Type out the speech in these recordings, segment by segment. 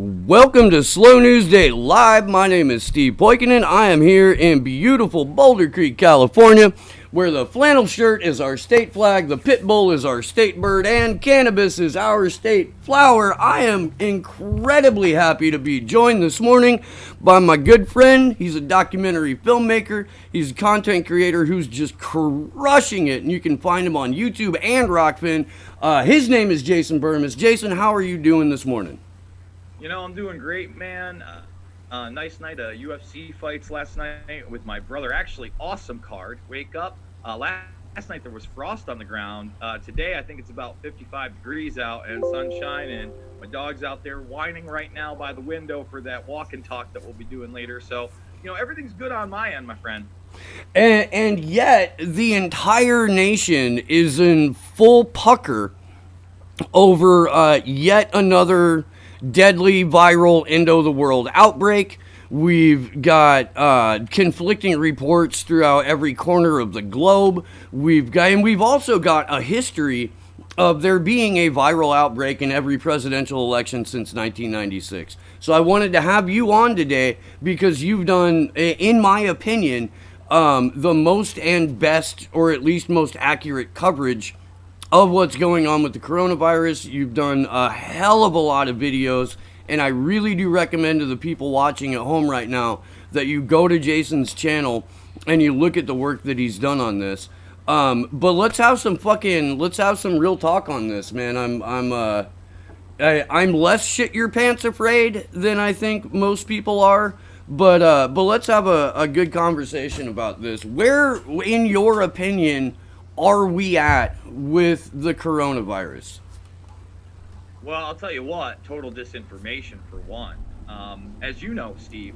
Welcome to Slow News Day Live. My name is Steve Poikinen. I am here in beautiful Boulder Creek, California, where the flannel shirt is our state flag, the pit bull is our state bird, and cannabis is our state flower. I am incredibly happy to be joined this morning by my good friend. He's a documentary filmmaker. He's a content creator who's just crushing it, and you can find him on YouTube and Rockfin. His name is Jason Bermas. Jason, how are you doing this morning? You know, I'm doing great, man. Nice night of UFC fights last night with my brother. Actually, awesome card. Wake up. Last night there was frost on the ground. Today I think it's about 55 degrees out and sunshine, and my dog's out there whining right now by the window for that walk and talk that we'll be doing later. So, you know, everything's good on my end, my friend. And yet the entire nation is in full pucker over yet another deadly viral end-of-the-world outbreak. We've got conflicting reports throughout every corner of the globe. We've also got a history of there being a viral outbreak in every presidential election since 1996. So I wanted to have you on today because you've done, in my opinion, the most and best, or at least most accurate coverage of what's going on with the coronavirus. You've done a hell of a lot of videos, and I really do recommend to the people watching at home right now that you go to Jason's channel and you look at the work that he's done on this. But let's have some real talk on this, man. I'm less shit your pants afraid than I think most people are. But let's have a good conversation about this. Where, in your opinion, are we at with the coronavirus? Well, I'll tell you what, total disinformation for one. As you know, Steve,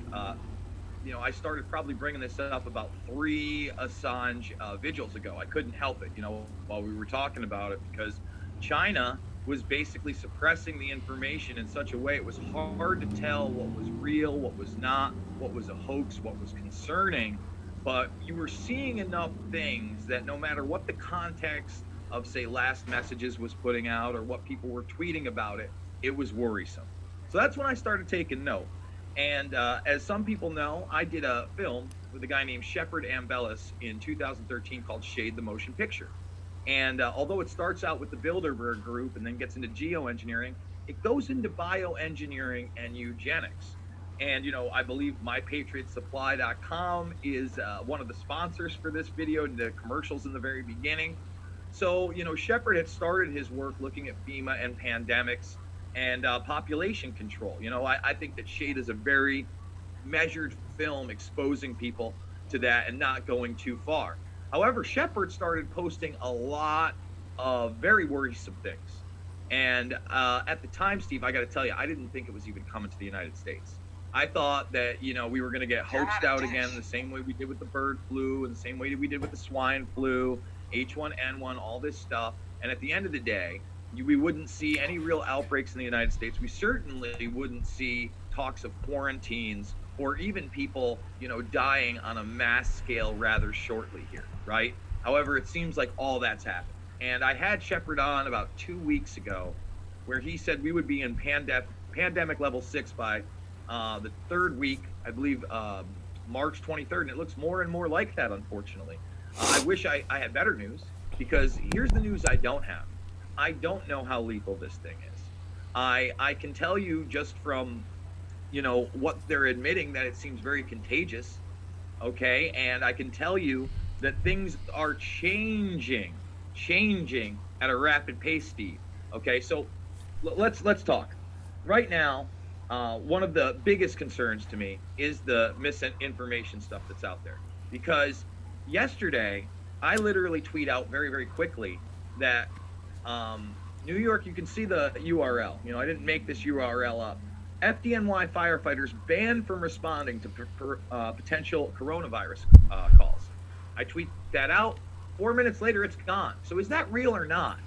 you know, I started probably bringing this up about 3 Assange vigils ago. I couldn't help it, you know, while we were talking about it, because China was basically suppressing the information in such a way it was hard to tell what was real, what was not, what was a hoax, what was concerning. But you were seeing enough things that no matter what the context of, say, last messages was putting out or what people were tweeting about it, it was worrisome. So that's when I started taking note. And as some people know, I did a film with a guy named Shepard Ambellis in 2013 called Shade the Motion Picture. And although it starts out with the Bilderberg Group and then gets into geoengineering, it goes into bioengineering and eugenics. And, you know, I believe MyPatriotSupply.com is one of the sponsors for this video, the commercials in the very beginning. So, you know, Shepard had started his work looking at FEMA and pandemics and population control. You know, I think that Shade is a very measured film exposing people to that and not going too far. However, Shepard started posting a lot of very worrisome things. And at the time, Steve, I got to tell you, I didn't think it was even coming to the United States. I thought that, you know, we were going to get hoaxed out again the same way we did with the bird flu and the same way we did with the swine flu, H1N1, all this stuff. And at the end of the day, we wouldn't see any real outbreaks in the United States. We certainly wouldn't see talks of quarantines or even people, you know, dying on a mass scale rather shortly here, right? However, it seems like all that's happened. And I had Shepard on about 2 weeks ago where he said we would be in pandemic level 6 by the 3rd week, I believe, March 23rd, and it looks more and more like that, unfortunately. I wish I had better news, because here's the news I don't have. I don't know how lethal this thing is. I can tell you just from, you know, what they're admitting, that it seems very contagious, okay? And I can tell you that things are changing at a rapid pace, Steve, okay? So let's talk. Right now, one of the biggest concerns to me is the misinformation stuff that's out there. Because yesterday, I literally tweet out very, very quickly that New York, you can see the URL. You know, I didn't make this URL up. FDNY firefighters banned from responding to potential coronavirus calls. I tweet that out. 4 minutes later, it's gone. So is that real or not?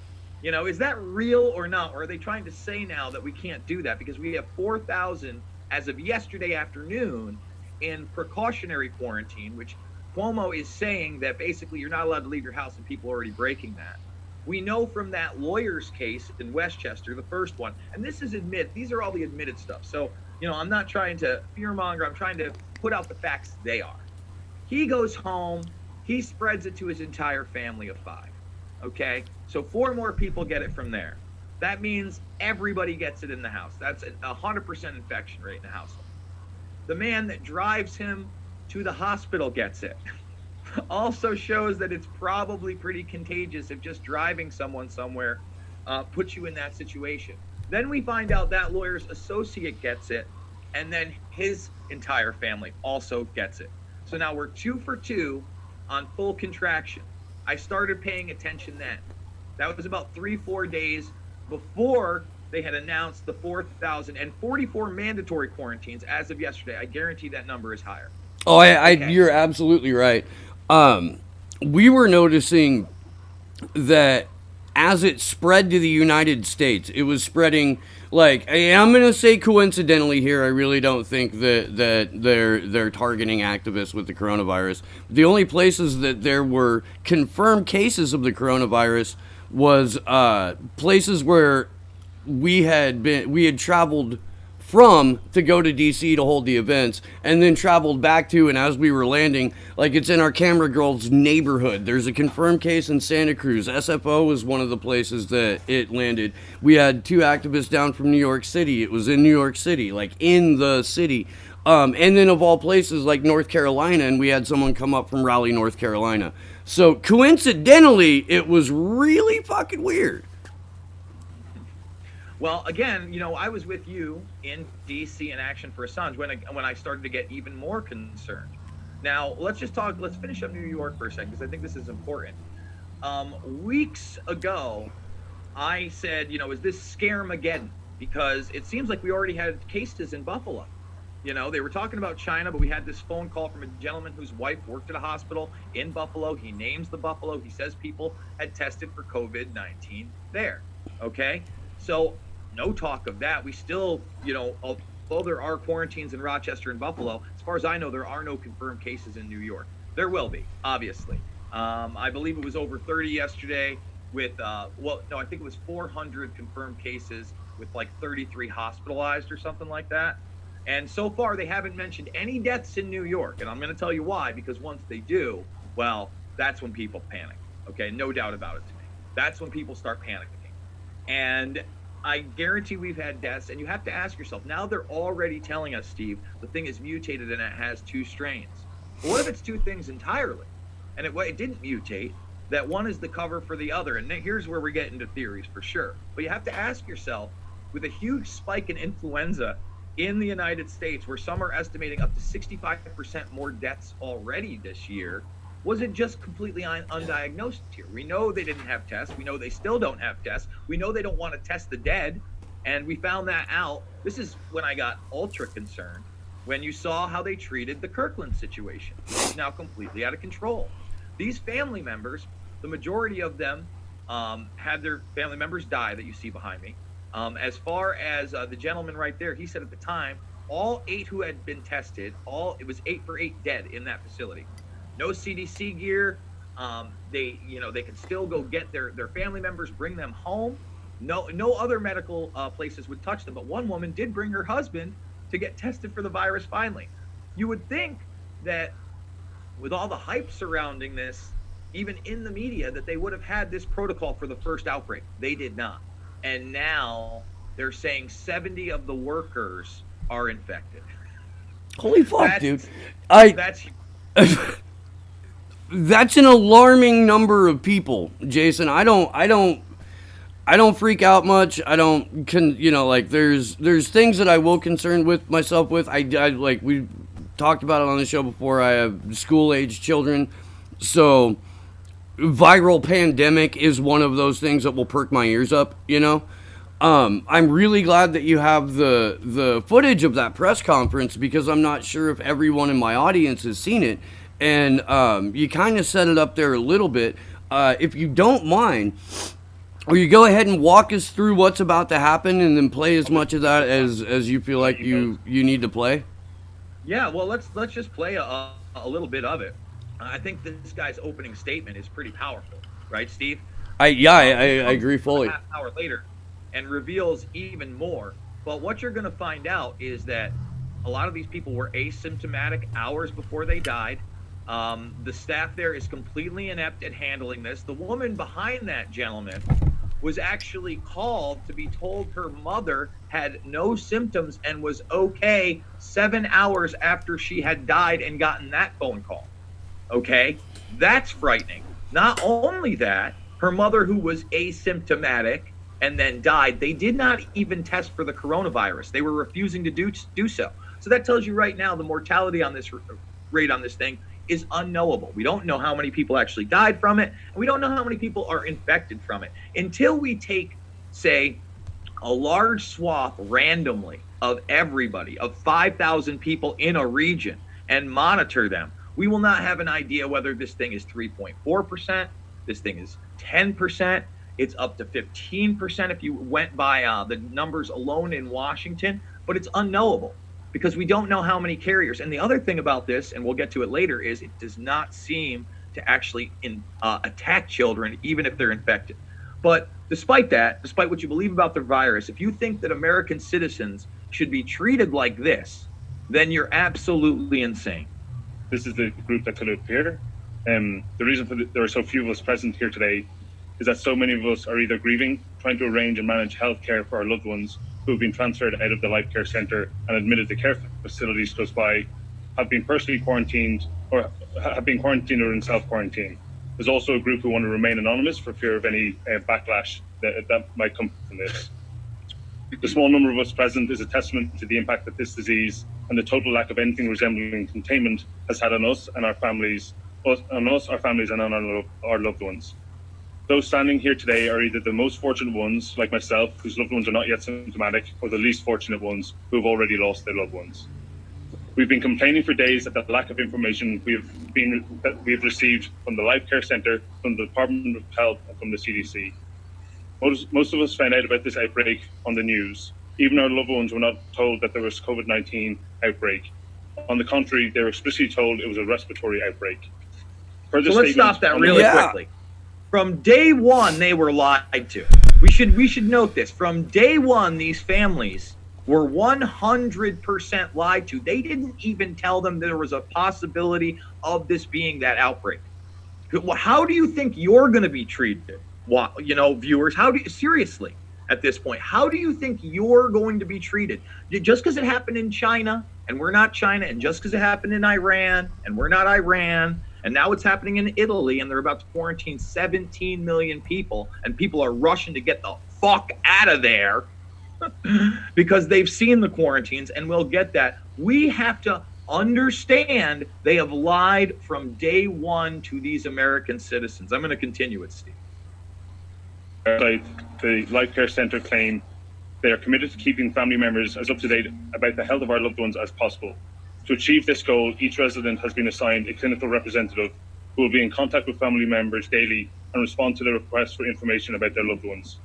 You know, is that real or not? Or are they trying to say now that we can't do that because we have 4,000 as of yesterday afternoon in precautionary quarantine, which Cuomo is saying that basically you're not allowed to leave your house and people are already breaking that. We know from that lawyer's case in Westchester, the first one, and these are all the admitted stuff. So, I'm not trying to fearmonger, I'm trying to put out the facts they are. He goes home, he spreads it to his entire family of 5. Okay? So 4 more people get it from there. That means everybody gets it in the house. That's a 100% infection rate in the household. The man that drives him to the hospital gets it. Also shows that it's probably pretty contagious if just driving someone somewhere puts you in that situation. Then we find out that lawyer's associate gets it, and then his entire family also gets it. So now we're 2 for 2 on full contraction. I started paying attention then. That was about 3-4 days before they had announced the 4,044 mandatory quarantines as of yesterday. I guarantee that number is higher. Oh, okay. You're absolutely right. We were noticing that as it spread to the United States, it was spreading, like, I'm going to say coincidentally here, I really don't think that they're targeting activists with the coronavirus. The only places that there were confirmed cases of the coronavirus was places where we had traveled from to go to DC to hold the events, and then traveled back to, and as we were landing, like, it's in our camera girl's neighborhood. There's a confirmed case in Santa Cruz. SFO was one of the places that it landed. We had 2 activists down from New York City. It was in New York City, like in the city. And then of all places, like North Carolina, and we had someone come up from Raleigh, North Carolina. So coincidentally, it was really fucking weird. Well, again, I was with you in D.C. in Action for Assange when I started to get even more concerned. Now, let's finish up New York for a second, because I think this is important. Weeks ago, I said, is this Scaremageddon? Because it seems like we already had cases in Buffalo. They were talking about China, but we had this phone call from a gentleman whose wife worked at a hospital in Buffalo. He names the Buffalo. He says people had tested for COVID-19 there. Okay? So no talk of that. We still, although there are quarantines in Rochester and Buffalo, as far as I know, there are no confirmed cases in New York. There will be, obviously. I believe it was over 30 yesterday with, I think it was 400 confirmed cases with like 33 hospitalized or something like that. And so far, they haven't mentioned any deaths in New York. And I'm going to tell you why, because once they do, well, that's when people panic. Okay, no doubt about it to me. That's when people start panicking. And I guarantee we've had deaths, and you have to ask yourself, now they're already telling us, Steve, the thing is mutated and it has 2 strains. But what if it's 2 things entirely? And it didn't mutate, that one is the cover for the other. And here's where we get into theories for sure. But you have to ask yourself, with a huge spike in influenza in the United States, where some are estimating up to 65% more deaths already this year, was it just completely undiagnosed here? We know they didn't have tests. We know they still don't have tests. We know they don't want to test the dead. And we found that out. This is when I got ultra concerned, when you saw how they treated the Kirkland situation. It's now completely out of control. These family members, the majority of them had their family members die that you see behind me. As far as the gentleman right there, he said at the time, all 8 who had been tested, it was 8 for 8 dead in that facility. No CDC gear. They can still go get their family members, bring them home. No other medical places would touch them. But one woman did bring her husband to get tested for the virus finally. You would think that with all the hype surrounding this, even in the media, that they would have had this protocol for the first outbreak. They did not. And now they're saying 70 of the workers are infected. Holy fuck, dude. That's an alarming number of people, Jason. I don't freak out much. There's things that I will concern with myself with. I like, we talked about it on the show before. I have school age children, so viral pandemic is one of those things that will perk my ears up. I'm really glad that you have the footage of that press conference, because I'm not sure if everyone in my audience has seen it. And you kind of set it up there a little bit. If you don't mind, will you go ahead and walk us through what's about to happen, and then play as much of that as you feel like you need to play? Yeah, well, let's just play a little bit of it. I think this guy's opening statement is pretty powerful, right, Steve? I agree fully. A half hour later and reveals even more. But what you're going to find out is that a lot of these people were asymptomatic hours before they died. The staff there is completely inept at handling this. The woman behind that gentleman was actually called to be told her mother had no symptoms and was okay 7 hours after she had died and gotten that phone call. Okay? That's frightening. Not only that, her mother, who was asymptomatic and then died, they did not even test for the coronavirus. They were refusing to do so. So that tells you right now the mortality on this rate on this thing is unknowable. We don't know how many people actually died from it, and we don't know how many people are infected from it. Until we take, say, a large swath randomly of everybody, of 5,000 people in a region, and monitor them, we will not have an idea whether this thing is 3.4%, this thing is 10%, it's up to 15% if you went by the numbers alone in Washington, but it's unknowable, because we don't know how many carriers. And the other thing about this, and we'll get to it later, is it does not seem to actually attack children, even if they're infected. But despite that, despite what you believe about the virus, if you think that American citizens should be treated like this, then you're absolutely insane. This is the group that could appear. The reason for there are so few of us present here today is that so many of us are either grieving, trying to arrange and manage health care for our loved ones who have been transferred out of the Life Care Centre and admitted to care facilities close by, have been personally quarantined or have been quarantined or in self-quarantine. There's also a group who want to remain anonymous for fear of any backlash that might come from this. The small number of us present is a testament to the impact that this disease and the total lack of anything resembling containment has had on us and our families, and on our loved ones. Those standing here today are either the most fortunate ones, like myself, whose loved ones are not yet symptomatic, or the least fortunate ones who have already lost their loved ones. We've been complaining for days at the lack of information we have received from the Life Care Centre, from the Department of Health, and from the CDC. Most of us found out about this outbreak on the news. Even our loved ones were not told that there was COVID-19 outbreak. On the contrary, they were explicitly told it was a respiratory outbreak. So let's stop that really quickly. From day one, they were lied to. We should note this. From day one, these families were 100% lied to. They didn't even tell them there was a possibility of this being that outbreak. How do you think you're going to be treated? Viewers, seriously, at this point, how do you think you're going to be treated? Just because it happened in China, and we're not China, and just because it happened in Iran, and we're not Iran, and now it's happening in Italy, and they're about to quarantine 17 million people, and people are rushing to get the fuck out of there because they've seen the quarantines, and we'll get that. We have to understand they have lied from day one to these American citizens. I'm going to continue it, Steve. The Life Care Centre claim they are committed to keeping family members as up to date about the health of our loved ones as possible. To achieve this goal, each resident has been assigned a clinical representative who will be in contact with family members daily and respond to their requests for information about their loved ones.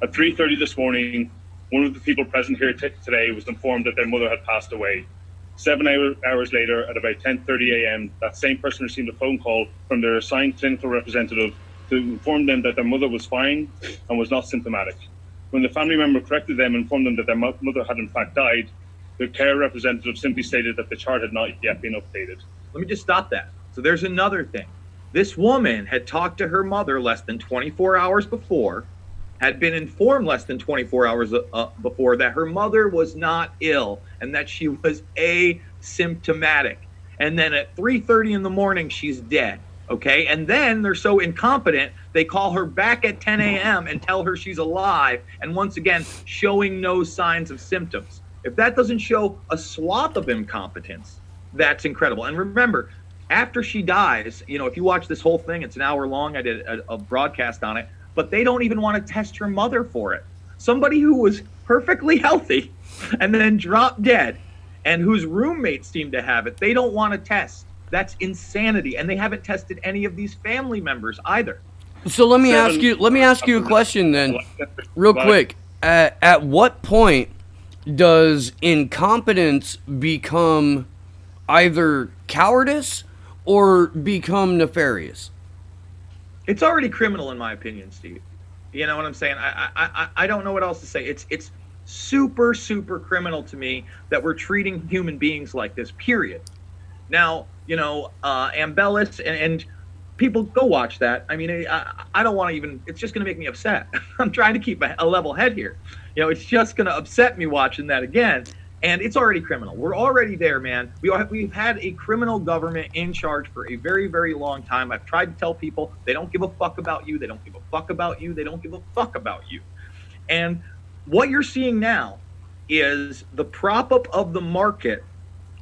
At 3:30 this morning, one of the people present here today was informed that their mother had passed away. 7 hours later, at about 10:30 a.m., that same person received a phone call from their assigned clinical representative to inform them that their mother was fine and was not symptomatic. When the family member corrected them and informed them that their mother had in fact died, the care representative simply stated that the chart had not yet been updated. Let me just stop that. So there's another thing. This woman had talked to her mother less than 24 hours before, had been informed less than 24 hours before that her mother was not ill and that she was asymptomatic. And then at 3:30 in the morning, she's dead. Okay, and then they're so incompetent, they call her back at 10 a.m. and tell her she's alive, and once again, showing no signs of symptoms. If that doesn't show a swath of incompetence, that's incredible. And remember, after she dies, if you watch this whole thing, it's an hour long. I did a broadcast on it, but they don't even want to test her mother for it. Somebody who was perfectly healthy and then dropped dead, and whose roommates seem to have it, they don't want to test. That's insanity, and they haven't tested any of these family members either. So let me ask you a question then, real quick. At what point does incompetence become either cowardice or become nefarious? It's already criminal in my opinion, Steve. You know what I'm saying? I don't know what else to say. It's super, super criminal to me that we're treating human beings like this, period. Now, Ambellis and people go watch that. I mean, I don't want to even, it's just going to make me upset. I'm trying to keep a level head here. It's just going to upset me watching that again. And it's already criminal. We're already there, man. We've had a criminal government in charge for a very, very long time. I've tried to tell people they don't give a fuck about you. They don't give a fuck about you. They don't give a fuck about you. And what you're seeing now is the prop up of the market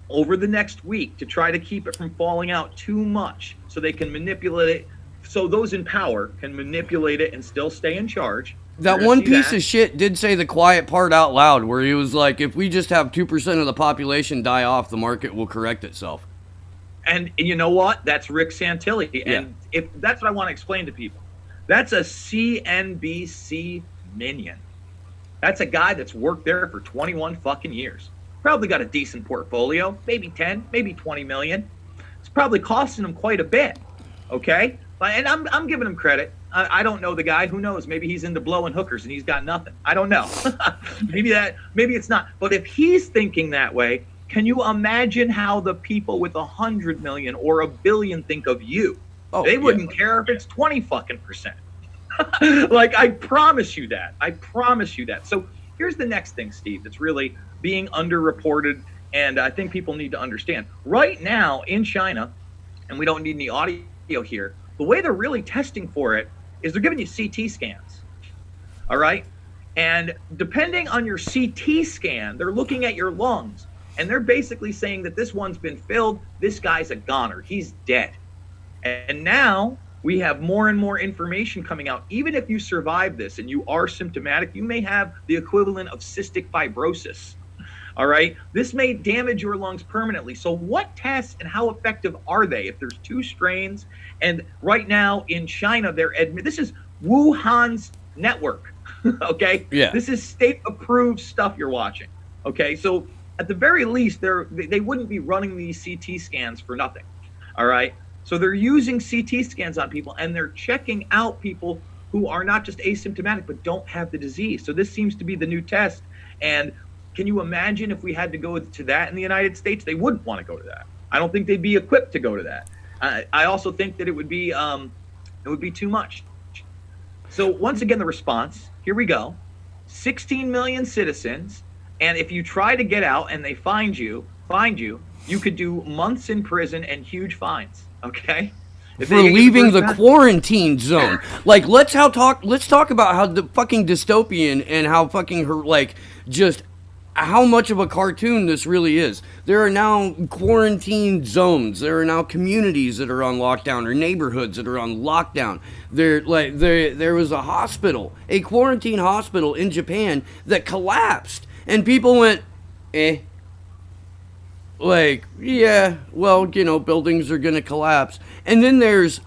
over the next week to try to keep it from falling out too much so they can manipulate it, so those in power can manipulate it and still stay in charge. That one piece of shit did say the quiet part out loud, where he was like, if we just have 2% of the population die off, the market will correct itself. And you know what? That's Rick Santilli. Yeah. And if that's what I want to explain to people. That's a CNBC minion. That's a guy that's worked there for 21 fucking years. Probably got a decent portfolio, maybe 10, maybe 20 million. It's probably costing him quite a bit. Okay? And I'm giving him credit. I don't know the guy. Who knows? Maybe he's into blowing hookers and he's got nothing. I don't know. maybe it's not. But if he's thinking that way, can you imagine how the people with 100 million or 1 billion think of you? Oh, they wouldn't care if it's 20 fucking percent. Like, I promise you that. I promise you that. So here's the next thing, Steve, that's really being underreported, and I think people need to understand. Right now in China, and we don't need any audio here, the way they're really testing for it is they're giving you CT scans. All right? And depending on your CT scan, they're looking at your lungs, and they're basically saying that this one's been filled, this guy's a goner, he's dead. And now we have more and more information coming out. Even if you survive this and you are symptomatic, you may have the equivalent of cystic fibrosis. All right? This may damage your lungs permanently. So what tests and how effective are they if there's 2 strains? And right now in China, this is Wuhan's network. Okay? Yeah. This is state-approved stuff you're watching. Okay? So at the very least, they wouldn't be running these CT scans for nothing. All right? So they're using CT scans on people, and they're checking out people who are not just asymptomatic, but don't have the disease. So this seems to be the new test. And can you imagine if we had to go to that in the United States? They wouldn't want to go to that. I don't think they'd be equipped to go to that. I also think that it would be too much. So once again, the response, here we go. 16 million citizens. And if you try to get out and they find you, you could do months in prison and huge fines. Okay? For leaving the quarantine zone. Like, let's talk about how the fucking dystopian and how fucking just how much of a cartoon this really is. There are now quarantine zones. There are now communities that are on lockdown, or neighborhoods that are on lockdown. There was a hospital, a quarantine hospital in Japan that collapsed, and people went, eh. Like, yeah, well, buildings are going to collapse. And then there's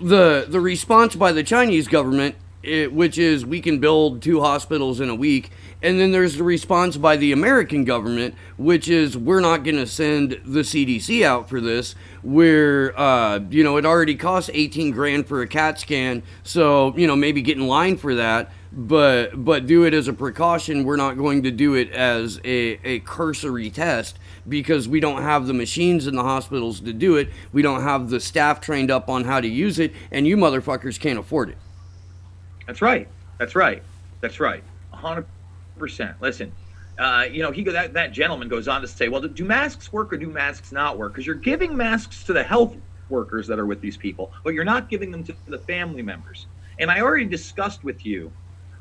the response by the Chinese government, which is we can build 2 hospitals in a week. And then there's the response by the American government, which is we're not going to send the CDC out for this. It already costs 18 grand for a CAT scan. So, maybe get in line for that. But do it as a precaution. We're not going to do it as a cursory test because we don't have the machines in the hospitals to do it. We don't have the staff trained up on how to use it, and you motherfuckers can't afford it. That's right. 100%. Listen, that gentleman goes on to say, well, do masks work or do masks not work? Because you're giving masks to the health workers that are with these people, but you're not giving them to the family members. And I already discussed with you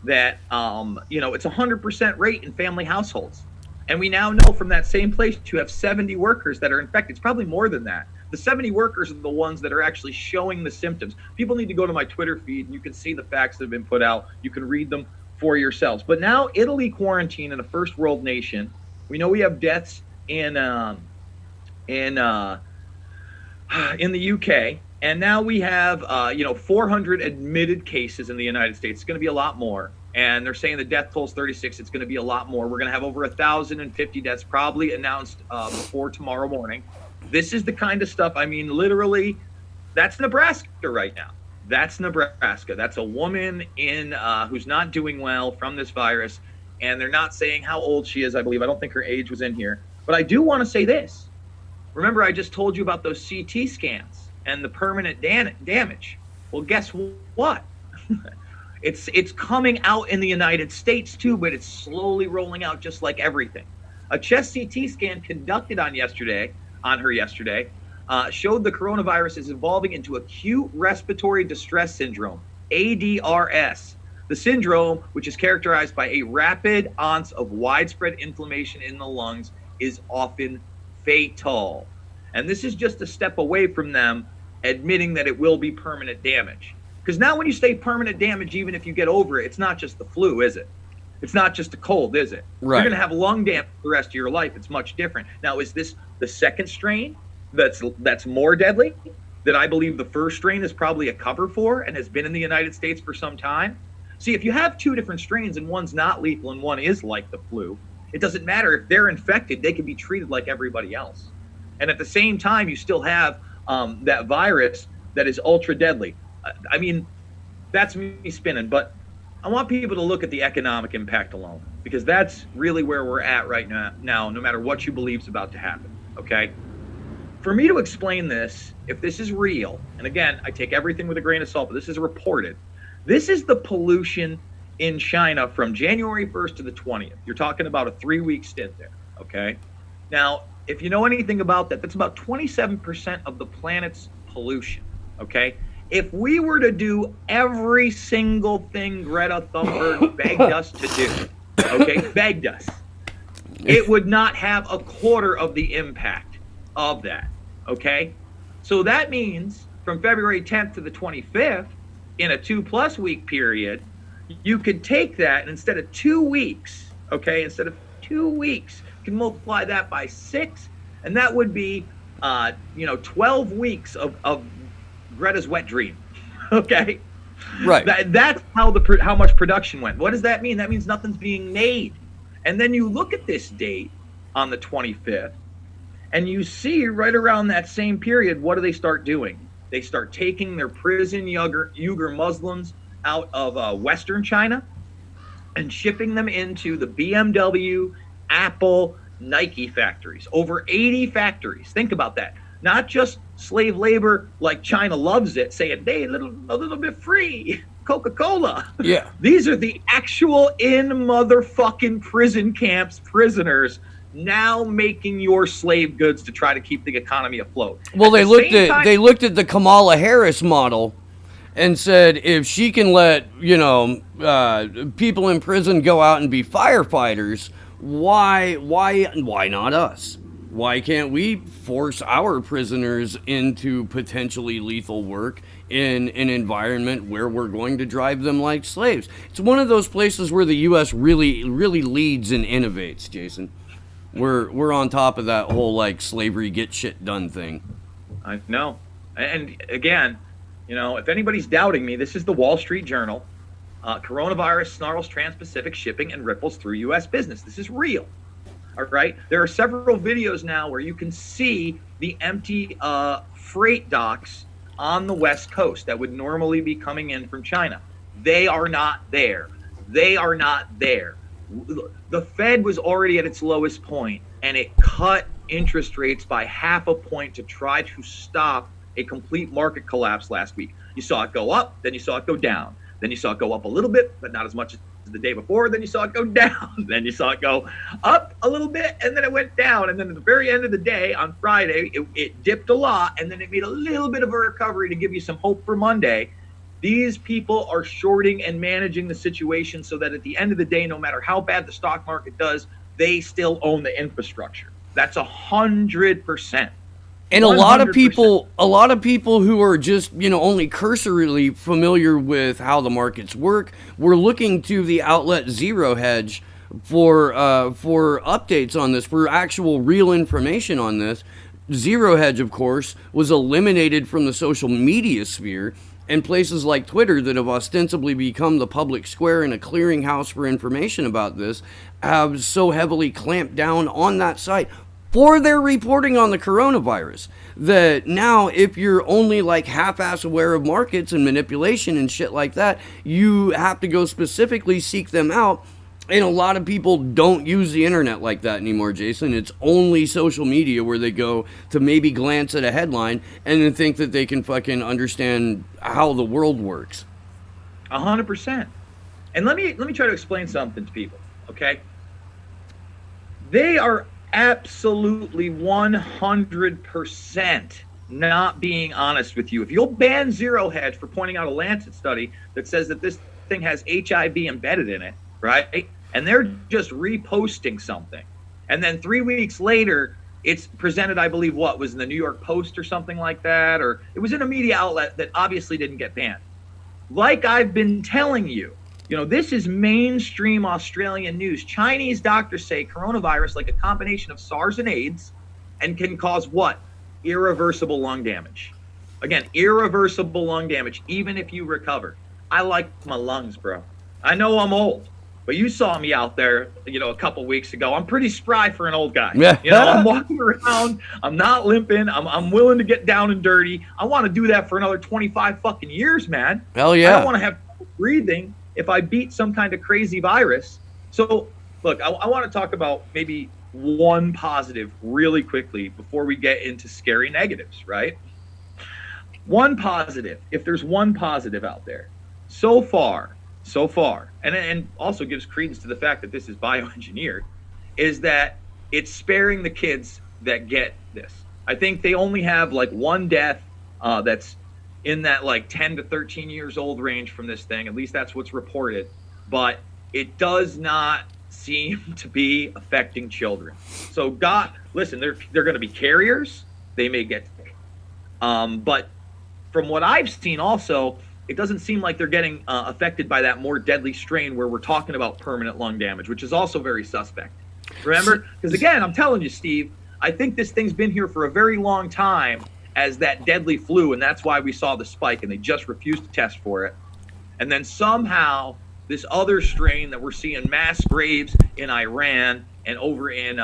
that, it's 100% rate in family households. And we now know from that same place you have 70 workers that are infected. It's probably more than that. The 70 workers are the ones that are actually showing the symptoms. People need to go to my Twitter feed, and you can see the facts that have been put out. You can read them for yourselves. But now Italy quarantine in a first world nation. We know we have deaths in the UK. And now we have, 400 admitted cases in the United States. It's going to be a lot more. And they're saying the death toll is 36. It's going to be a lot more. We're going to have over 1,050 deaths probably announced before tomorrow morning. This is the kind of stuff, literally, that's Nebraska right now. That's Nebraska. That's a woman in who's not doing well from this virus, and they're not saying how old she is. I believe. I don't think her age was in here, but I do want to say this. Remember, I just told you about those CT scans and the permanent damage. Well, guess what? It's coming out in the United States too, but it's slowly rolling out just like everything. A chest CT scan conducted on her yesterday, showed the coronavirus is evolving into acute respiratory distress syndrome, ADRS. The syndrome, which is characterized by a rapid onset of widespread inflammation in the lungs, is often fatal. And this is just a step away from them admitting that it will be permanent damage. Because now when you say permanent damage, even if you get over it, it's not just the flu, is it? It's not just a cold, is it? Right. You're going to have lung damage the rest of your life. It's much different. Now, is this the second strain that's more deadly, that I believe the first strain is probably a cover for and has been in the United States for some time? See, if you have two different strains and one's not lethal and one is like the flu, it doesn't matter. If they're infected, they can be treated like everybody else. And at the same time, you still have that virus that is ultra deadly. I mean, that's me spinning, but I want people to look at the economic impact alone, because that's really where we're at right now, no matter what you believe is about to happen, okay? For me to explain this, if this is real, and again, I take everything with a grain of salt, but this is reported. This is the pollution in China from January 1st to the 20th. You're talking about a 3-week stint there, okay? Now, if you know anything about that, that's about 27% of the planet's pollution, okay? If we were to do every single thing Greta Thunberg begged us to do, okay, begged us, it would not have a quarter of the impact of that, okay? So that means from February 10th to the 25th, in a 2+ week period, you could take that and instead of 2 weeks, okay, instead of 2 weeks, you can multiply that by 6, and that would be, 12 weeks of Greta's wet dream, okay? Right. That's how much production went. What does that mean? That means nothing's being made. And then you look at this date on the 25th, and you see right around that same period, what do they start doing? They start taking their prison Uyghur Muslims out of Western China and shipping them into the BMW, Apple, Nike factories. Over 80 factories. Think about that. Not just slave labor like China loves it, saying, hey, a little bit free, Coca-Cola. Yeah. These are the actual in motherfucking prison camps prisoners now making your slave goods to try to keep the economy afloat. Well, they looked at the Kamala Harris model and said, if she can let, people in prison go out and be firefighters, why not us? Why can't we force our prisoners into potentially lethal work in an environment where we're going to drive them like slaves? It's one of those places where the U.S. really, really leads and innovates, Jason. We're on top of that whole, like, slavery get shit done thing. I know. And again, if anybody's doubting me, this is the Wall Street Journal. Coronavirus snarls trans-Pacific shipping and ripples through U.S. business. This is real. All right. There are several videos now where you can see the empty freight docks on the West Coast that would normally be coming in from China. They are not there. They are not there. The Fed was already at its lowest point, and it cut interest rates by 0.5 point to try to stop a complete market collapse last week. You saw it go up, then you saw it go down. Then you saw it go up a little bit, but not as much as the day before. Then you saw it go down. Then you saw it go up a little bit, and then it went down. And then at the very end of the day on Friday, it dipped a lot, and then it made a little bit of a recovery to give you some hope for Monday. These people are shorting and managing the situation so that at the end of the day, no matter how bad the stock market does, they still own the infrastructure. That's 100%. And 100%. a lot of people who are just, only cursorily familiar with how the markets work, were looking to the outlet Zero Hedge for updates on this, for actual real information on this. Zero Hedge, of course, was eliminated from the social media sphere, and places like Twitter that have ostensibly become the public square and a clearinghouse for information about this have so heavily clamped down on that site. for their reporting on the coronavirus. That now, if you're only like half-ass aware of markets and manipulation and shit like that, you have to go specifically seek them out. And a lot of people don't use the internet like that anymore, Jason. It's only social media where they go to maybe glance at a headline and then think that they can fucking understand how the world works. 100%. And let me try to explain something to people, okay? They are absolutely 100% not being honest with you. If you'll ban Zero Hedge for pointing out a Lancet study that says that this thing has HIV embedded in it, right? And they're just reposting something. And then 3 weeks later, it's presented, I believe, what was in the New York Post or something like that, or it was in a media outlet that obviously didn't get banned. Like I've been telling you, this is mainstream Australian news. Chinese doctors say coronavirus, like a combination of SARS and AIDS, and can cause what? Irreversible lung damage. Again, irreversible lung damage, even if you recover. I like my lungs, bro. I know I'm old, but you saw me out there, a couple weeks ago. I'm pretty spry for an old guy. Yeah. I'm walking around. I'm not limping. I'm willing to get down and dirty. I want to do that for another 25 fucking years, man. Hell yeah. I don't want to have breathing if I beat some kind of crazy virus. So, look, I want to talk about maybe one positive really quickly before we get into scary negatives, right? One positive, if there's one positive out there, so far, and also gives credence to the fact that this is bioengineered, is that it's sparing the kids that get this. I think they only have like one death that's in that like 10 to 13 years old range from this thing. At least that's what's reported. But it does not seem to be affecting children. So God, listen, they're going to be carriers. They may get sick. But from what I've seen also, it doesn't seem like they're getting affected by that more deadly strain where we're talking about permanent lung damage, which is also very suspect. Remember? Because again, I'm telling you, Steve, I think this thing's been here for a very long time as that deadly flu, and that's why we saw the spike, and they just refused to test for it. And then somehow this other strain that we're seeing mass graves in Iran and over in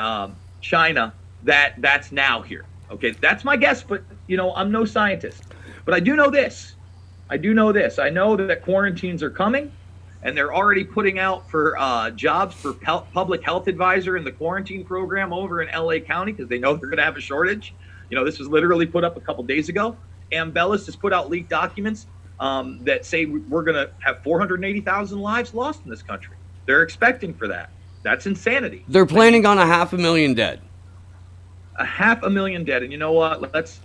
China, that's now here. Okay, that's my guess, but I'm no scientist. But I do know this. I know that quarantines are coming, and they're already putting out for jobs for public health advisor in the quarantine program over in LA County because they know they're going to have a shortage. This was literally put up a couple days ago. Ambellis has put out leaked documents that say we're going to have 480,000 lives lost in this country. They're expecting for that. That's insanity. They're planning on 500,000 dead. 500,000 dead. And you know what? Let's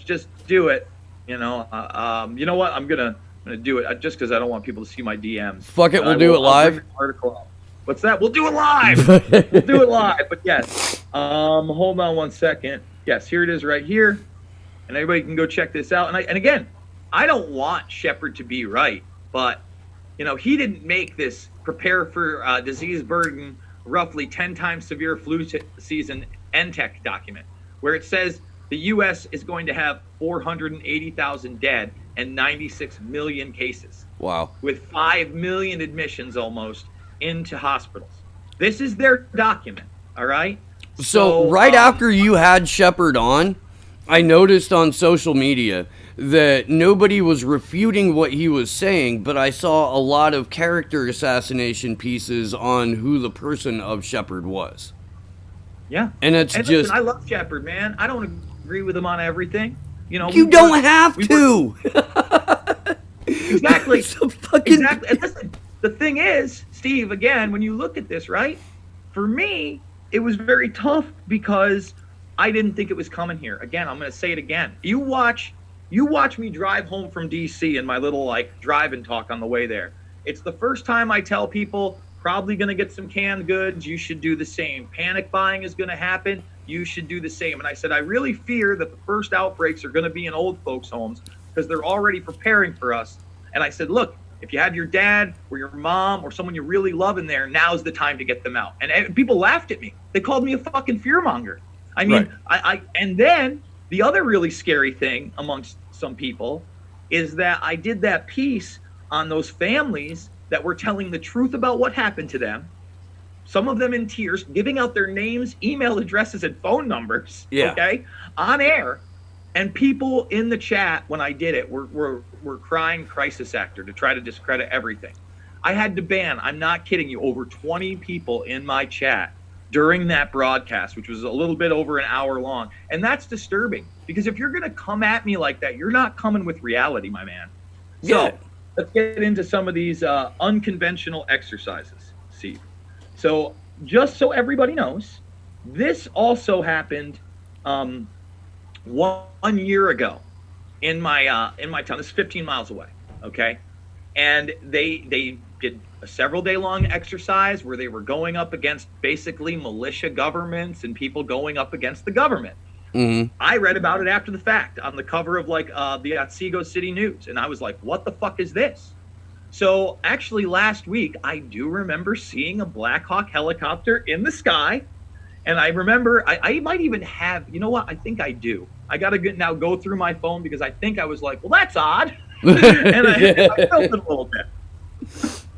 just do it. You know what? I'm gonna do it just because I don't want people to see my DMs. Fuck it, we'll do it live. Article. What's that? We'll do it live. We'll do it live. But yes, hold on one second. Yes, here it is right here, and everybody can go check this out. And again, I don't want Shepard to be right, but he didn't make this prepare for disease burden roughly 10 times severe flu season NTEC document where it says the U.S. is going to have 480,000 dead and 96 million cases. Wow. With 5 million admissions almost into hospitals. This is their document, all right? So right after you had Shepard on, I noticed on social media that nobody was refuting what he was saying, but I saw a lot of character assassination pieces on who the person of Shepard was. Yeah. And listen, I love Shepard, man. I don't agree with him on everything. You don't have to. Exactly. Exactly. And listen, the thing is, Steve, again, when you look at this, right? For me, it was very tough because I didn't think it was coming here. Again, I'm going to say it again. You watch me drive home from DC in my little drive and talk on the way there. It's the first time I tell people probably going to get some canned goods. You should do the same. Panic buying is going to happen. You should do the same. And I said, I really fear that the first outbreaks are going to be in old folks' homes because they're already preparing for us. And I said, look, if you have your dad or your mom or someone you really love in there, now's the time to get them out. And people laughed at me. They called me a fucking fearmonger. I mean, right. And then the other really scary thing amongst some people is that I did that piece on those families that were telling the truth about what happened to them. some of them in tears, giving out their names, email addresses, and phone numbers, Yeah. okay, on air. And people in the chat, when I did it, were crying crisis actor to try to discredit everything. I had to ban, I'm not kidding you, over 20 people in my chat during that broadcast, which was a little bit over an hour long. And that's disturbing, because if you're going to come at me like that, you're not coming with reality, my man. So Yeah. let's get into some of these unconventional exercises, Steve. So just so everybody knows, this also happened 1 year ago in my town. This is 15 miles away, okay? And they did a several day long exercise where they were going up against basically militia governments and people going up against the government. Mm-hmm. I read about it after the fact on the cover of like the Otsego City News, and I was like, what the fuck is this? So actually last week, I do remember seeing a Black Hawk helicopter in the sky. And I remember, I might even have, you know what? I think I do. I got to now go through my phone, because I think I was like, well, that's odd. And I felt it a little bit.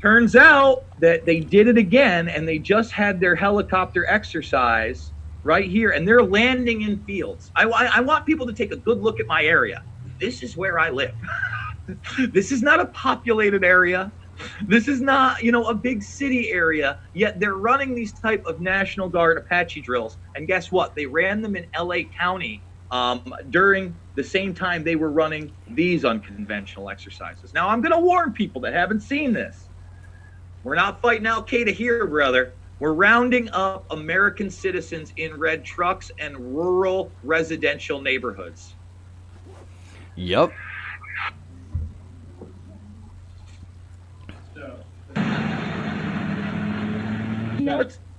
Turns out that they did it again, and they just had their helicopter exercise right here, and they're landing in fields. I want people to take a good look at my area. This is where I live. This is not a populated area. This is not, a big city area, yet they're running these type of National Guard Apache drills. And guess what? They ran them in LA County during the same time they were running these unconventional exercises. Now, I'm going to warn people that haven't seen this. We're not fighting Al-Qaeda here, brother. We're rounding up American citizens in red trucks and rural residential neighborhoods. Yep.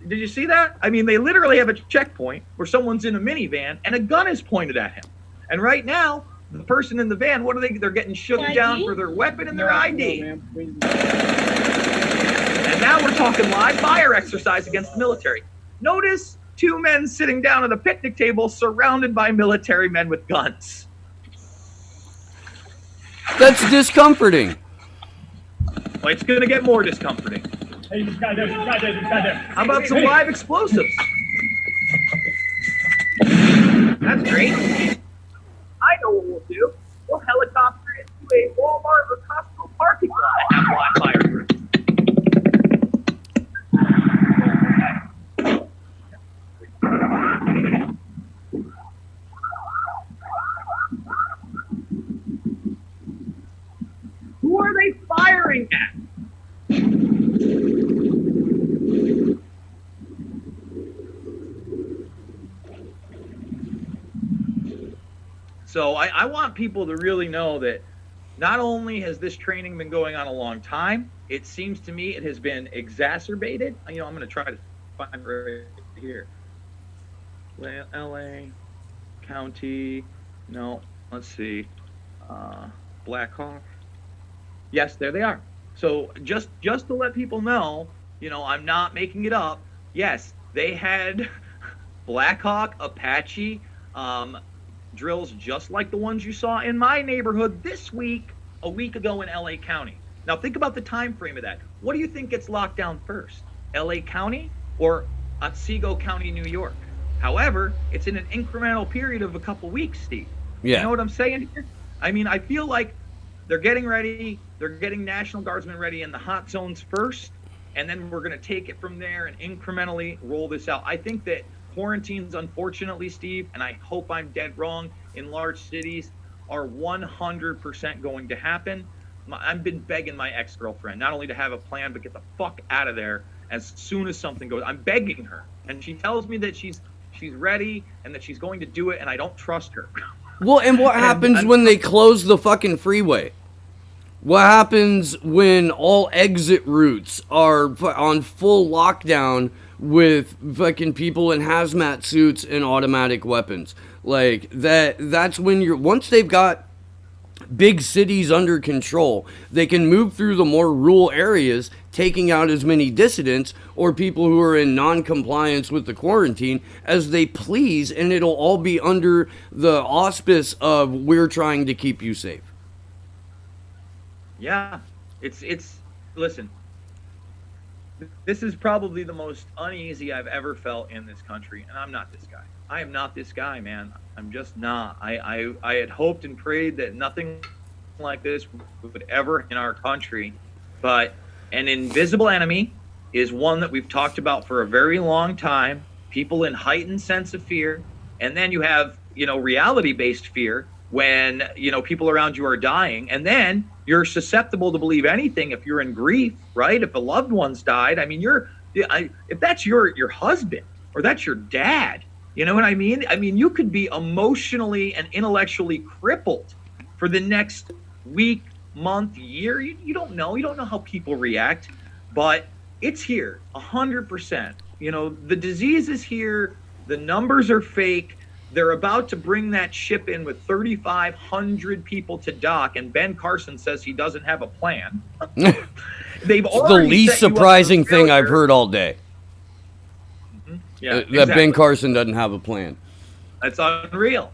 Did you see that? I mean, they literally have a checkpoint where someone's in a minivan and a gun is pointed at him. And right now, the person in the van, what are they? They're getting shook down for their weapon and their ID. And now we're talking live fire exercise against the military. Notice 2 men sitting down at a picnic table surrounded by military men with guns. That's discomforting. Well, it's going to get more discomforting. Hey, this guy there, this guy there, this guy there. How about some live explosives? That's great. I know what we'll do. We'll helicopter into a Walmart or Costco parking lot and have live fire drills. Who are they firing at? So I want people to really know that not only has this training been going on a long time, it seems to me it has been exacerbated. I'm going to try to find it right here. LA County, no, let's see, Black Hawk. Yes, there they are. So just to let people know, I'm not making it up. Yes, they had Black Hawk Apache drills just like the ones you saw in my neighborhood this week, a week ago in LA County. Now think about the time frame of that. What do you think gets locked down first? LA County or Otsego County, New York? However, it's in an incremental period of a couple weeks, Steve. Yeah. You know what I'm saying here? I mean, I feel like they're getting ready, they're getting National Guardsmen ready in the hot zones first, and then we're going to take it from there and incrementally roll this out. I think that quarantines, unfortunately, Steve, and I hope I'm dead wrong, in large cities are 100% going to happen. I've been begging my ex-girlfriend not only to have a plan, but get the fuck out of there as soon as something goes. I'm begging her, and she tells me that she's ready and that she's going to do it, and I don't trust her. Well, and what happens when they close the fucking freeway? What happens when all exit routes are on full lockdown with fucking people in hazmat suits and automatic weapons? Like, that's when once they've got big cities under control, they can move through the more rural areas, taking out as many dissidents or people who are in non-compliance with the quarantine as they please, and it'll all be under the auspice of we're trying to keep you safe. Yeah, it's listen, This is probably the most uneasy I've ever felt in this country, and I'm not this guy. I am not this guy, man. I'm just not. I had hoped and prayed that nothing like this would ever in our country, but an invisible enemy is one that we've talked about for a very long time. People in heightened sense of fear, and then you have, reality-based fear when, people around you are dying, and then you're susceptible to believe anything if you're in grief, right? If a loved one's died, I mean, if that's your husband or that's your dad, you know what I mean? I mean, you could be emotionally and intellectually crippled for the next week, month, year. You don't know. You don't know how people react, but it's here 100%. The disease is here. The numbers are fake. They're about to bring that ship in with 3,500 people to dock, and Ben Carson says he doesn't have a plan. They've already the least surprising thing I've heard all day. Mm-hmm. Yeah, that Ben Carson doesn't have a plan. That's unreal.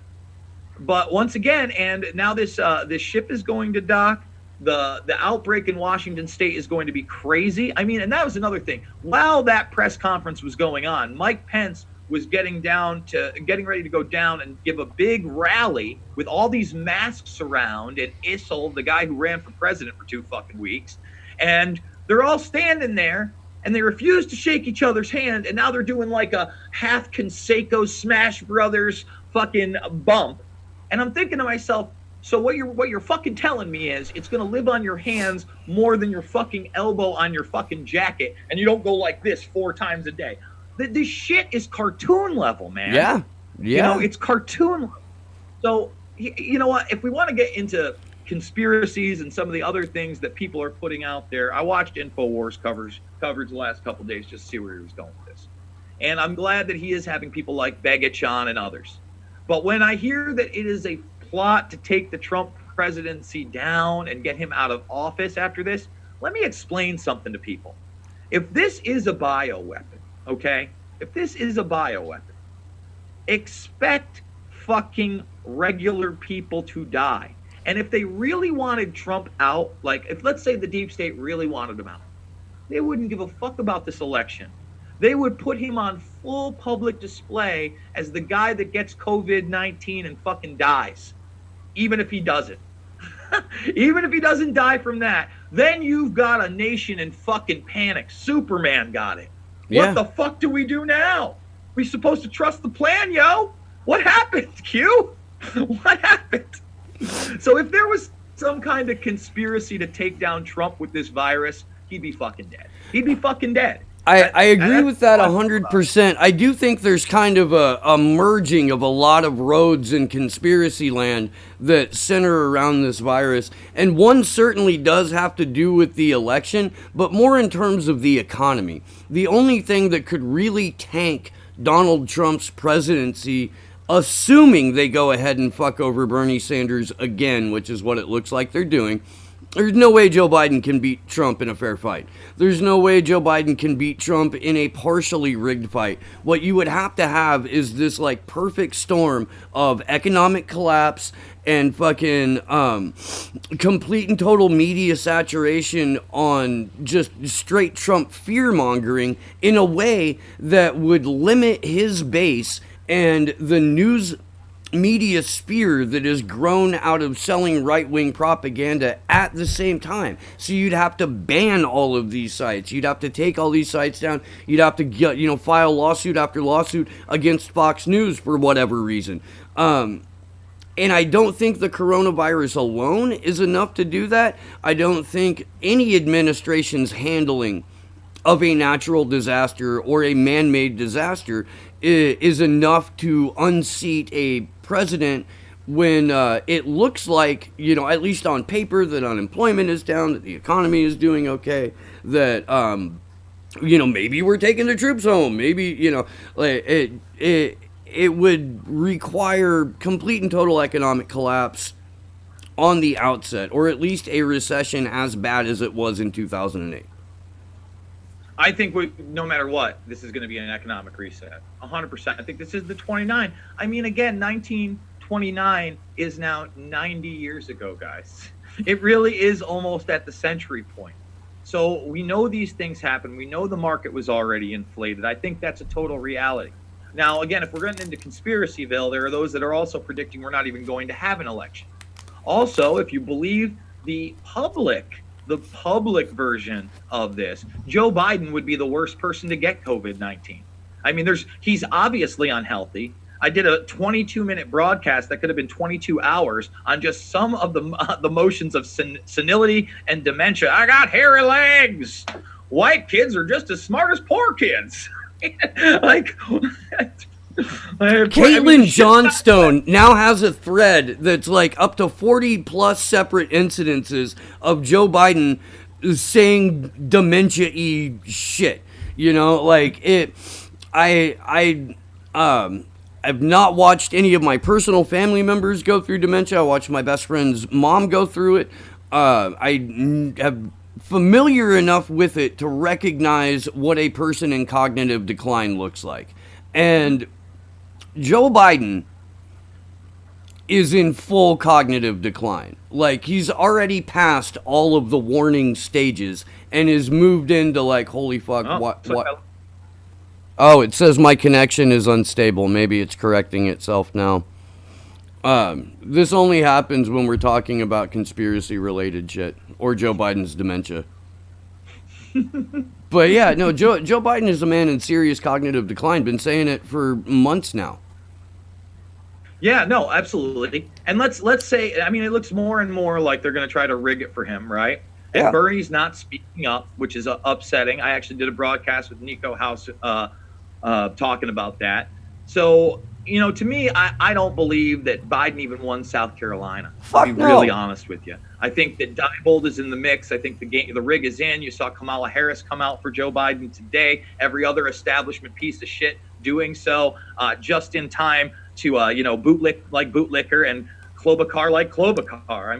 But once again, and now this ship is going to dock. The outbreak in Washington State is going to be crazy. I mean, and that was another thing. While that press conference was going on, Mike Pence was getting ready to go down and give a big rally with all these masks around, and Issel, the guy who ran for president for 2 fucking weeks, and they're all standing there and they refuse to shake each other's hand, and now they're doing like a half Conseco Smash Brothers fucking bump. And I'm thinking to myself, so what you're fucking telling me is it's gonna live on your hands more than your fucking elbow on your fucking jacket, and you don't go like this 4 times a day. This shit is cartoon level, man. Yeah. It's cartoon level. So, you know what? If we want to get into conspiracies and some of the other things that people are putting out there, I watched InfoWars coverage the last couple of days just to see where he was going with this. And I'm glad that he is having people like Begich on and others. But when I hear that it is a plot to take the Trump presidency down and get him out of office after this, let me explain something to people. If this is a bioweapon, okay? If this is a bioweapon, expect fucking regular people to die. And if they really wanted Trump out, like if let's say the deep state really wanted him out, they wouldn't give a fuck about this election. They would put him on full public display as the guy that gets COVID-19 and fucking dies. Even if he doesn't. Even if he doesn't die from that, then you've got a nation in fucking panic. Superman got it. Yeah. What the fuck do we do now? We supposed to trust the plan, yo? What happened, Q? What happened? So if there was some kind of conspiracy to take down Trump with this virus, he'd be fucking dead. He'd be fucking dead. I agree with that 100%. I do think there's kind of a merging of a lot of roads in conspiracy land that center around this virus. And one certainly does have to do with the election, but more in terms of the economy. The only thing that could really tank Donald Trump's presidency, assuming they go ahead and fuck over Bernie Sanders again, which is what it looks like they're doing, there's no way Joe Biden can beat Trump in a fair fight. There's no way Joe Biden can beat Trump in a partially rigged fight. What you would have to have is this like perfect storm of economic collapse and fucking complete and total media saturation on just straight Trump fear-mongering in a way that would limit his base and the news media sphere that is grown out of selling right-wing propaganda at the same time. So you'd have to ban all of these sites. You'd have to take all these sites down. You'd have to get, file lawsuit after lawsuit against Fox News for whatever reason. And I don't think the coronavirus alone is enough to do that. I don't think any administration's handling of a natural disaster or a man-made disaster is enough to unseat a president when it looks like, at least on paper, that unemployment is down, that the economy is doing okay, that, maybe we're taking the troops home, maybe, it would require complete and total economic collapse on the outset, or at least a recession as bad as it was in 2008. I think no matter what, this is going to be an economic reset. 100%. I think this is the 29. I mean, again, 1929 is now 90 years ago, guys. It really is almost at the century point. So we know these things happen. We know the market was already inflated. I think that's a total reality. Now, again, if we're getting into conspiracyville, there are those that are also predicting we're not even going to have an election. Also, if you believe the public version of this, Joe Biden would be the worst person to get COVID-19. I mean, he's obviously unhealthy. I did a 22-minute broadcast that could have been 22 hours on just some of the motions of senility and dementia. I got hairy legs. White kids are just as smart as poor kids. Like, Caitlin Johnstone now has a thread that's like up to 40 plus separate incidences of Joe Biden saying dementia-y shit. You know, like it. I've not watched any of my personal family members go through dementia. I watched my best friend's mom go through it. I am familiar enough with it to recognize what a person in cognitive decline looks like. And Joe Biden is in full cognitive decline. Like, he's already passed all of the warning stages and is moved into like, holy fuck, what? Oh, it says my connection is unstable. Maybe it's correcting itself now. This only happens when we're talking about conspiracy-related shit or Joe Biden's dementia. But yeah, no, Joe Biden is a man in serious cognitive decline. Been saying it for months now. Yeah, no, absolutely. And let's say, I mean, it looks more and more like they're going to try to rig it for him, right? And Yeah. Bernie's not speaking up, which is upsetting. I actually did a broadcast with Nico House talking about that. So, you know, to me, I don't believe that Biden even won South Carolina. Fuck to be no. really honest with you. I think that Diebold is in the mix. I think the rig is in. You saw Kamala Harris come out for Joe Biden today. Every other establishment piece of shit doing so just in time to, bootlicker and Klobuchar like Klobuchar.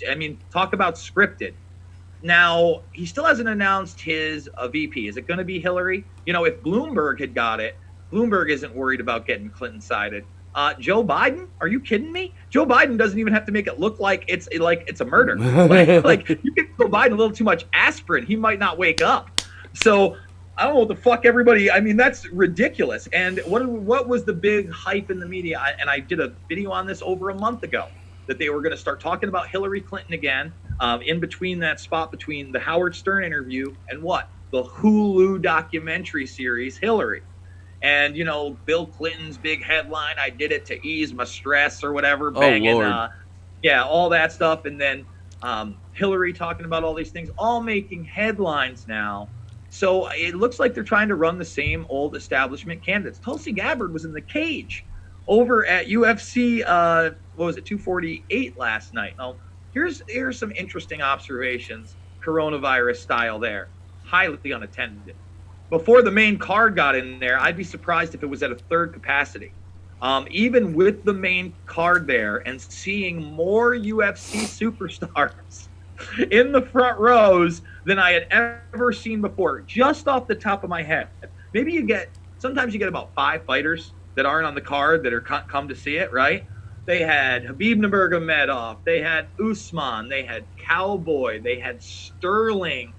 I mean, talk about scripted. Now, he still hasn't announced his VP. Is it going to be Hillary? You know, if Bloomberg had got it, Bloomberg isn't worried about getting Clinton sided. Joe Biden? Are you kidding me? Joe Biden doesn't even have to make it look like it's a murder. like you give Joe Biden a little too much aspirin, he might not wake up. So I don't know what the fuck everybody. I mean, that's ridiculous. And what was the big hype in the media? I did a video on this over a month ago that they were going to start talking about Hillary Clinton again. In between that spot between the Howard Stern interview and the Hulu documentary series Hillary. And, you know, Bill Clinton's big headline, I did it to ease my stress or whatever, banging, Lord. all that stuff. And then Hillary talking about all these things, all making headlines now. So it looks like they're trying to run the same old establishment candidates. Tulsi Gabbard was in the cage over at UFC, 248 last night. Now, here's some interesting observations, coronavirus style there. Highly unattended. Before the main card got in there, I'd be surprised if it was at a third capacity. Even with the main card there and seeing more UFC superstars in the front rows than I had ever seen before, just off the top of my head. Maybe sometimes you get about 5 fighters that aren't on the card that are come to see it, right? They had Khabib Nurmagomedov, they had Usman, they had Cowboy, they had Sterling,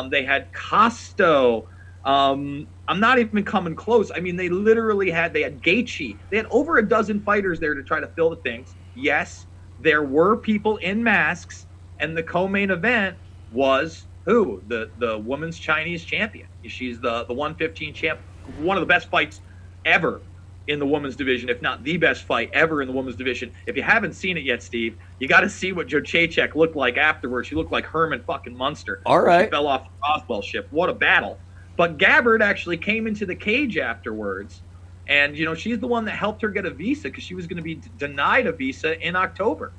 they had Costo. I'm not even coming close. I mean, they had Gaethje. They had over a dozen fighters there to try to fill the things. Yes, there were people in masks, and the co-main event was who? The women's Chinese champion. She's the 115 champ, one of the best fights ever in the women's division, if not the best fight ever in the women's division. If you haven't seen it yet, Steve, you got to see what Jacek looked like afterwards. She looked like Herman fucking Munster. All right. She fell off the Roswell ship. What a battle. But Gabbard actually came into the cage afterwards. And, you know, she's the one that helped her get a visa because she was going to be denied a visa in October.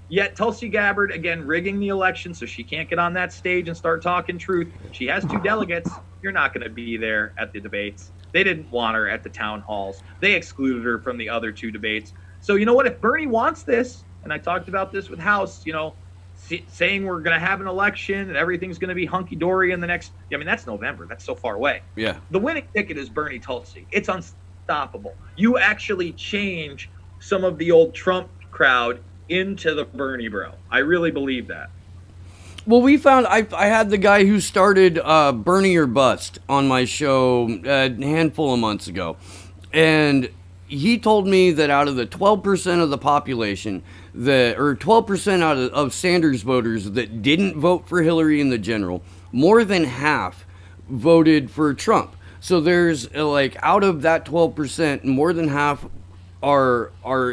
Yet Tulsi Gabbard, again, rigging the election so she can't get on that stage and start talking truth. She has 2 delegates. You're not going to be there at the debates. They didn't want her at the town halls. They excluded her from the other 2 debates. So, you know what? If Bernie wants this, and I talked about this with House, you know, saying we're going to have an election and everything's going to be hunky-dory in the next, I mean, that's November. That's so far away. Yeah. The winning ticket is Bernie Tulsi. It's unstoppable. You actually change some of the old Trump crowd into the Bernie bro. I really believe that. Well, we found I had the guy who started Bernie or Bust on my show a handful of months ago, and he told me that out of the 12% of the population, or 12% out of Sanders voters that didn't vote for Hillary in the general, more than half voted for Trump. So there's like out of that 12%, more than half are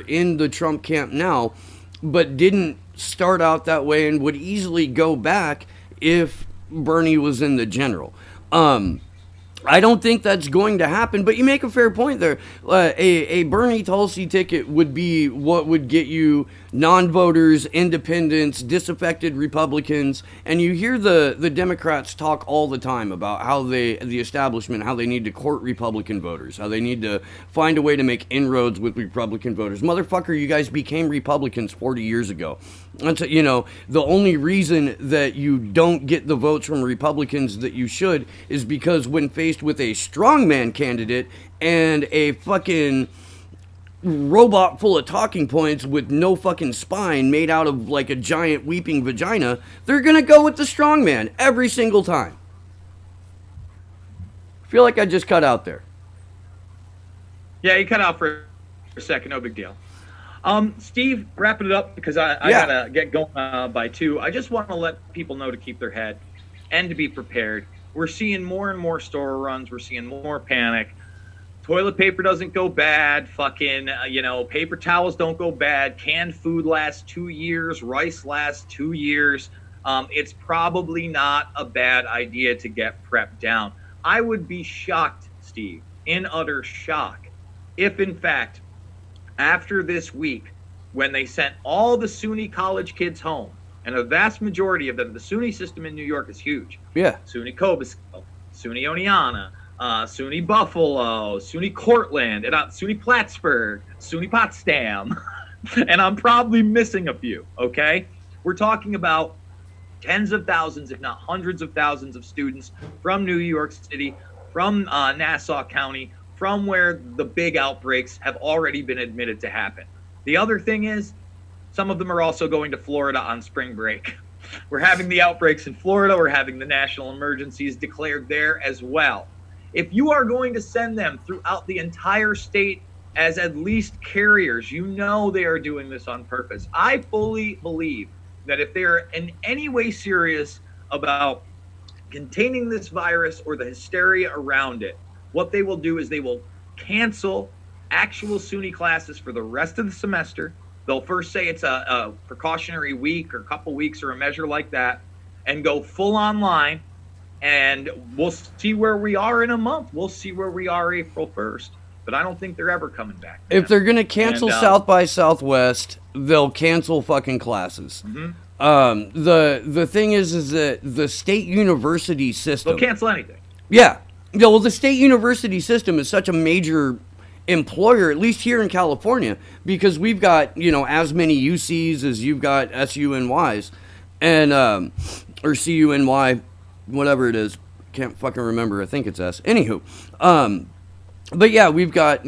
in the Trump camp now, but didn't start out that way and would easily go back if Bernie was in the general. I don't think that's going to happen, but you make a fair point there. A Bernie Tulsi ticket would be what would get you non-voters, independents, disaffected Republicans, and you hear the Democrats talk all the time about how the establishment, how they need to court Republican voters, how they need to find a way to make inroads with Republican voters. Motherfucker, you guys became Republicans 40 years ago. And you know, the only reason that you don't get the votes from Republicans that you should is because when faced with a strongman candidate and a fucking robot full of talking points with no fucking spine made out of like a giant weeping vagina, they're gonna go with the strongman every single time. I feel like I just cut out there. Yeah, you cut out for a second. No big deal. Steve, wrapping it up because I gotta get going by 2. I just want to let people know to keep their head and to be prepared. We're seeing more and more store runs. We're seeing more panic. Toilet paper doesn't go bad. Fucking, paper towels don't go bad. Canned food lasts 2 years. Rice lasts 2 years. It's probably not a bad idea to get prepped down. I would be shocked, Steve, in utter shock, if in fact, after this week, when they sent all the SUNY college kids home, and a vast majority of them, the SUNY system in New York is huge. Yeah. SUNY Cobasco, SUNY Oneonta, SUNY Buffalo, SUNY Cortland, and SUNY Plattsburgh, SUNY Potsdam, and I'm probably missing a few, okay? We're talking about tens of thousands, if not hundreds of thousands of students from New York City, from Nassau County, from where the big outbreaks have already been admitted to happen. The other thing is, some of them are also going to Florida on spring break. We're having the outbreaks in Florida. We're having the national emergencies declared there as well. If you are going to send them throughout the entire state as at least carriers, you know they are doing this on purpose. I fully believe that if they're in any way serious about containing this virus or the hysteria around it, what they will do is they will cancel actual SUNY classes for the rest of the semester. They'll first say it's a precautionary week or a couple weeks or a measure like that, and go full online. And we'll see where we are in a month. We'll see where we are April 1st. But I don't think they're ever coming back. If they're going to cancel South by Southwest, they'll cancel fucking classes. Mm-hmm. The thing is that the state university system... They'll cancel anything. Yeah. Yeah, well, the state university system is such a major employer, at least here in California, because we've got, as many UCs as you've got SUNYs, and, or CUNY, whatever it is. Can't fucking remember. I think it's S. Anywho. But yeah, we've got,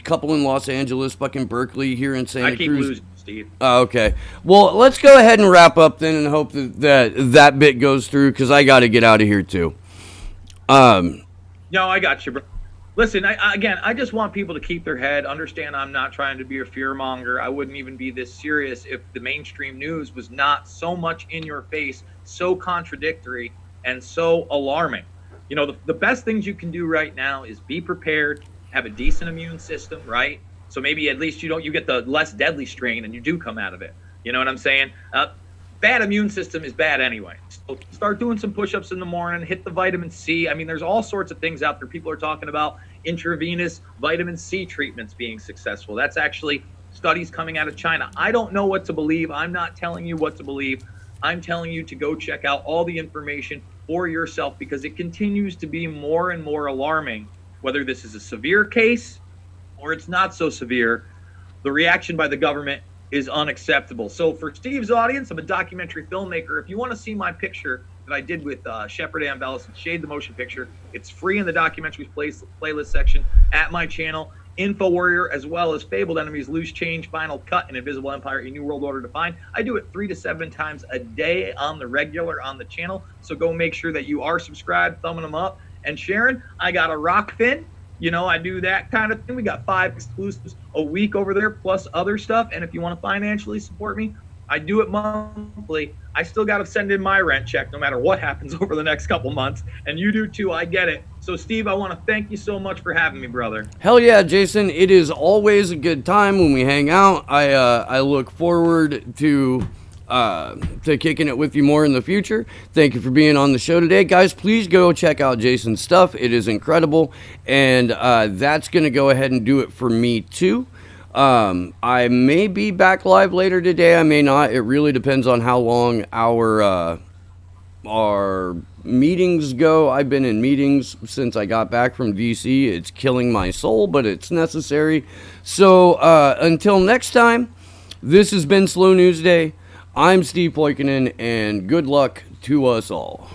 couple in Los Angeles, fucking Berkeley, here in Santa Cruz. I keep losing, Steve. Oh, okay. Well, let's go ahead and wrap up then and hope that bit goes through, because I got to get out of here too. No, I got you, bro. Listen, I just want people to keep their head, understand I'm not trying to be a fearmonger. I wouldn't even be this serious if the mainstream news was not so much in your face, so contradictory, and so alarming. The best things you can do right now is be prepared, have a decent immune system, right? So maybe at least you get the less deadly strain and you do come out of it. You know what I'm saying? Bad immune system is bad anyway. So start doing some push-ups in the morning, hit the vitamin C. I mean, there's all sorts of things out there. People are talking about intravenous vitamin C treatments being successful. That's actually studies coming out of China. I don't know what to believe. I'm not telling you what to believe. I'm telling you to go check out all the information for yourself, because it continues to be more and more alarming, whether this is a severe case or it's not so severe. The reaction by the government is unacceptable. So for Steve's audience, I'm a documentary filmmaker. If you want to see my picture that I did with Shepard Ambellis and Shade the Motion Picture, it's free in the documentaries playlist section at my channel. Info Warrior, as well as Fabled Enemies, Loose Change, Final Cut, and Invisible Empire, A New World Order Defined. I do it 3 to 7 times a day on the regular on the channel, so go make sure that you are subscribed, thumbing them up. And Sharon, I got a rock fin. You know, I do that kind of thing. We got 5 exclusives a week over there, plus other stuff. And if you want to financially support me, I do it monthly. I still got to send in my rent check no matter what happens over the next couple months. And you do too. I get it. So, Steve, I want to thank you so much for having me, brother. Hell yeah, Jason. It is always a good time when we hang out. I look forward to kicking it with you more in the future. Thank you for being on the show today. Guys, please go check out Jason's stuff. It is incredible. And that's going to go ahead and do it for me, too. I may be back live later today. I may not. It really depends on how long our meetings go. I've been in meetings since I got back from DC. It's killing my soul, but it's necessary. So until next time, this has been Slow News Day. I'm Steve Poikinen, and good luck to us all.